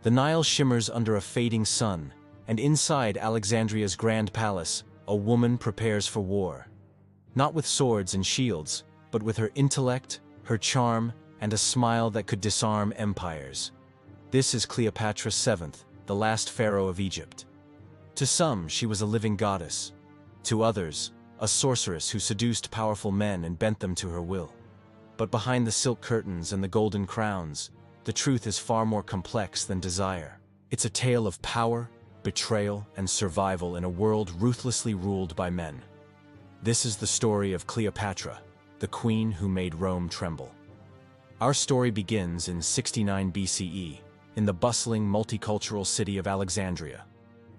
The Nile shimmers under a fading sun, and inside Alexandria's grand palace, a woman prepares for war. Not with swords and shields, but with her intellect, her charm, and a smile that could disarm empires. This is Cleopatra VII, the last pharaoh of Egypt. To some, she was a living goddess. To others, a sorceress who seduced powerful men and bent them to her will. But behind the silk curtains and the golden crowns, the truth is far more complex than desire. It's a tale of power, betrayal, and survival in a world ruthlessly ruled by men. This is the story of Cleopatra, the queen who made Rome tremble. Our story begins in 69 BCE, in the bustling multicultural city of Alexandria.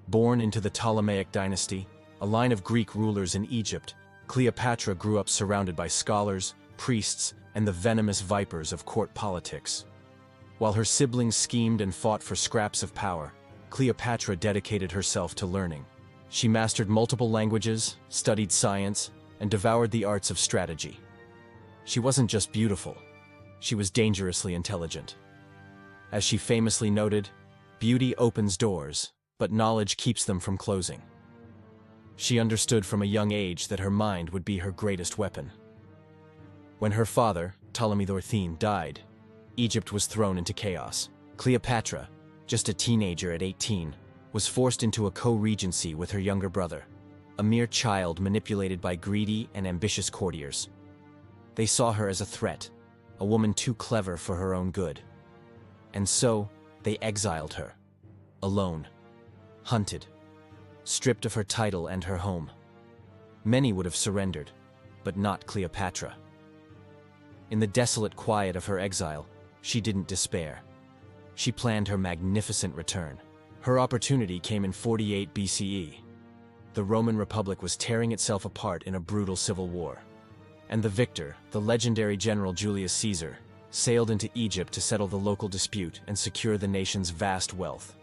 Born into the Ptolemaic dynasty, a line of Greek rulers in Egypt, Cleopatra grew up surrounded by scholars, priests, and the venomous vipers of court politics. While her siblings schemed and fought for scraps of power, Cleopatra dedicated herself to learning. She mastered multiple languages, studied science, and devoured the arts of strategy. She wasn't just beautiful, she was dangerously intelligent. As she famously noted, beauty opens doors, but knowledge keeps them from closing. She understood from a young age that her mind would be her greatest weapon. When her father, Ptolemy XIII, died, Egypt was thrown into chaos. Cleopatra, just a teenager at 18, was forced into a co-regency with her younger brother, a mere child manipulated by greedy and ambitious courtiers. They saw her as a threat, a woman too clever for her own good. And so, they exiled her, alone, hunted, stripped of her title and her home. Many would have surrendered, but not Cleopatra. In the desolate quiet of her exile, she didn't despair. She planned her magnificent return. Her opportunity came in 48 BCE. The Roman Republic was tearing itself apart in a brutal civil war. And the victor, the legendary general Julius Caesar, sailed into Egypt to settle the local dispute and secure the nation's vast wealth.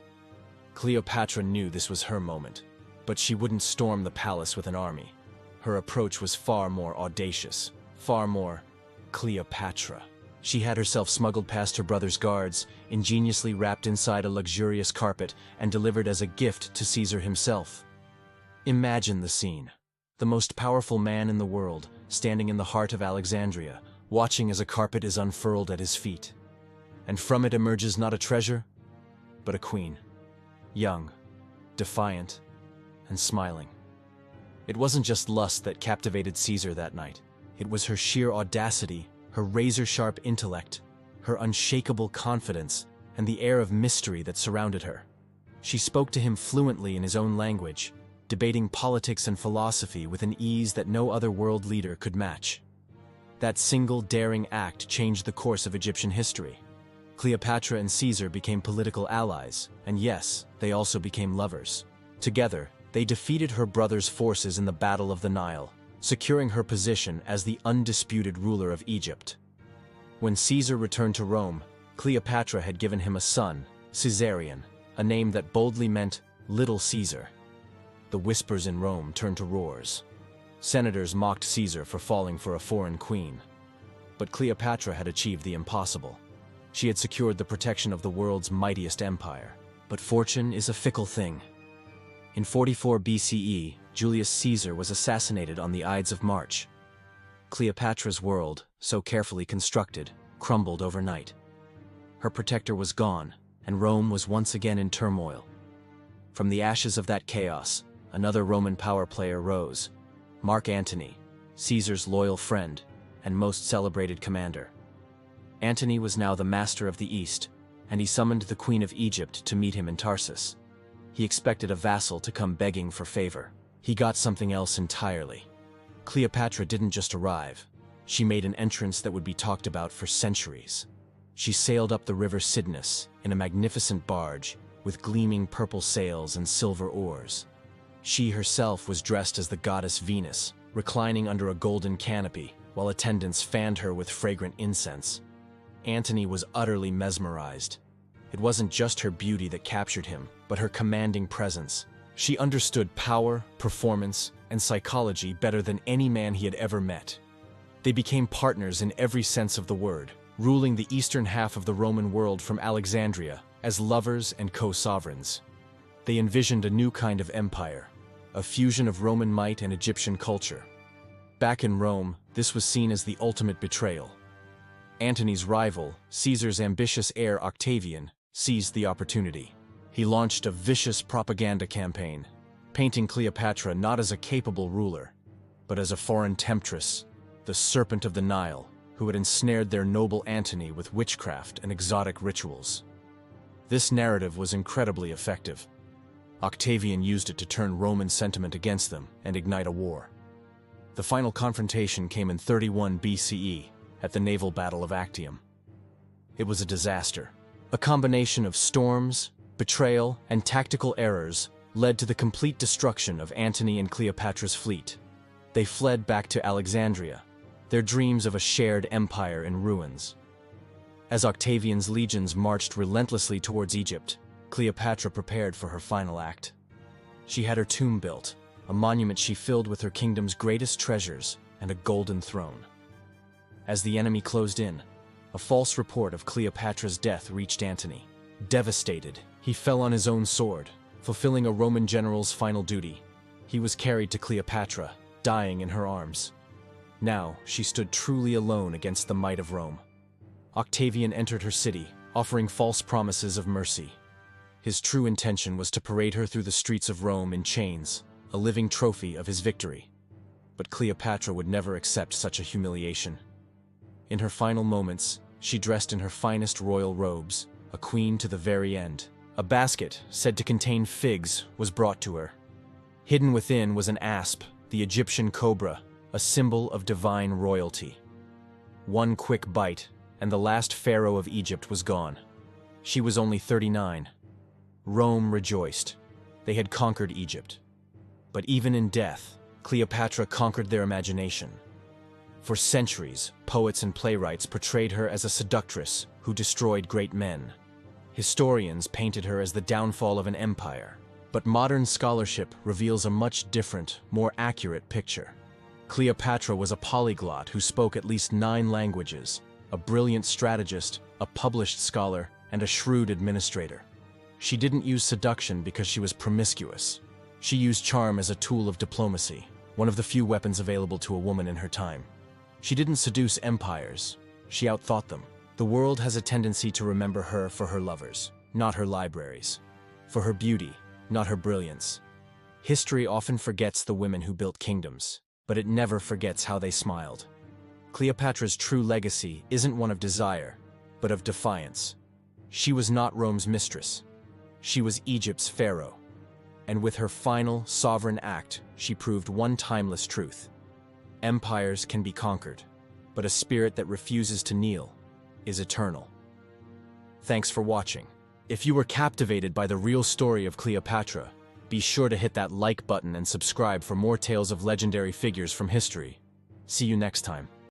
Cleopatra knew this was her moment, but she wouldn't storm the palace with an army. Her approach was far more audacious, far more Cleopatra. She had herself smuggled past her brother's guards, ingeniously wrapped inside a luxurious carpet, and delivered as a gift to Caesar himself. Imagine the scene. The most powerful man in the world, standing in the heart of Alexandria, watching as a carpet is unfurled at his feet. And from it emerges not a treasure, but a queen. Young, defiant, and smiling. It wasn't just lust that captivated Caesar that night. It was her sheer audacity, her razor-sharp intellect, her unshakable confidence, and the air of mystery that surrounded her. She spoke to him fluently in his own language, debating politics and philosophy with an ease that no other world leader could match. That single daring act changed the course of Egyptian history. Cleopatra and Caesar became political allies, and yes, they also became lovers. Together, they defeated her brother's forces in the Battle of the Nile, securing her position as the undisputed ruler of Egypt. When Caesar returned to Rome, Cleopatra had given him a son, Caesarion, a name that boldly meant Little Caesar. The whispers in Rome turned to roars. Senators mocked Caesar for falling for a foreign queen. But Cleopatra had achieved the impossible. She had secured the protection of the world's mightiest empire. But fortune is a fickle thing. In 44 BCE, Julius Caesar was assassinated on the Ides of March. Cleopatra's world, so carefully constructed, crumbled overnight. Her protector was gone, and Rome was once again in turmoil. From the ashes of that chaos, another Roman power player rose, Mark Antony, Caesar's loyal friend and most celebrated commander. Antony was now the master of the East, and he summoned the Queen of Egypt to meet him in Tarsus. He expected a vassal to come begging for favor. He got something else entirely. Cleopatra didn't just arrive. She made an entrance that would be talked about for centuries. She sailed up the river Cydnus in a magnificent barge with gleaming purple sails and silver oars. She herself was dressed as the goddess Venus, reclining under a golden canopy, while attendants fanned her with fragrant incense. Antony was utterly mesmerized. It wasn't just her beauty that captured him, but her commanding presence. She understood power, performance, and psychology better than any man he had ever met. They became partners in every sense of the word, ruling the eastern half of the Roman world from Alexandria, As lovers and co-sovereigns, they envisioned a new kind of empire, a fusion of Roman might and Egyptian culture. Back in Rome, this was seen as the ultimate betrayal. Antony's rival, Caesar's ambitious heir Octavian, seized the opportunity. He launched a vicious propaganda campaign, painting Cleopatra not as a capable ruler, but as a foreign temptress, the serpent of the Nile, who had ensnared their noble Antony with witchcraft and exotic rituals. This narrative was incredibly effective. Octavian used it to turn Roman sentiment against them and ignite a war. The final confrontation came in 31 BCE, at the naval battle of Actium. It was a disaster. A combination of storms, betrayal, and tactical errors led to the complete destruction of Antony and Cleopatra's fleet. They fled back to Alexandria, their dreams of a shared empire in ruins. As Octavian's legions marched relentlessly towards Egypt, Cleopatra prepared for her final act. She had her tomb built, a monument she filled with her kingdom's greatest treasures and a golden throne. As the enemy closed in, a false report of Cleopatra's death reached Antony. Devastated, he fell on his own sword, fulfilling a Roman general's final duty. He was carried to Cleopatra, dying in her arms. Now, she stood truly alone against the might of Rome. Octavian entered her city, offering false promises of mercy. His true intention was to parade her through the streets of Rome in chains, a living trophy of his victory. But Cleopatra would never accept such a humiliation. In her final moments, she dressed in her finest royal robes, a queen to the very end. A basket, said to contain figs, was brought to her. Hidden within was an asp, the Egyptian cobra, a symbol of divine royalty. One quick bite, and the last pharaoh of Egypt was gone. She was only 39. Rome rejoiced. They had conquered Egypt. But even in death, Cleopatra conquered their imagination. For centuries, poets and playwrights portrayed her as a seductress who destroyed great men. Historians painted her as the downfall of an empire. But modern scholarship reveals a much different, more accurate picture. Cleopatra was a polyglot who spoke at least 9 languages, a brilliant strategist, a published scholar, and a shrewd administrator. She didn't use seduction because she was promiscuous. She used charm as a tool of diplomacy, one of the few weapons available to a woman in her time. She didn't seduce empires, she outthought them. The world has a tendency to remember her for her lovers, not her libraries. For her beauty, not her brilliance. History often forgets the women who built kingdoms, but it never forgets how they smiled. Cleopatra's true legacy isn't one of desire, but of defiance. She was not Rome's mistress. She was Egypt's pharaoh. And with her final, sovereign act, she proved one timeless truth. Empires can be conquered, but a spirit that refuses to kneel is eternal. Thanks for watching. If you were captivated by the real story of Cleopatra, be sure to hit that like button and subscribe for more tales of legendary figures from history. See you next time.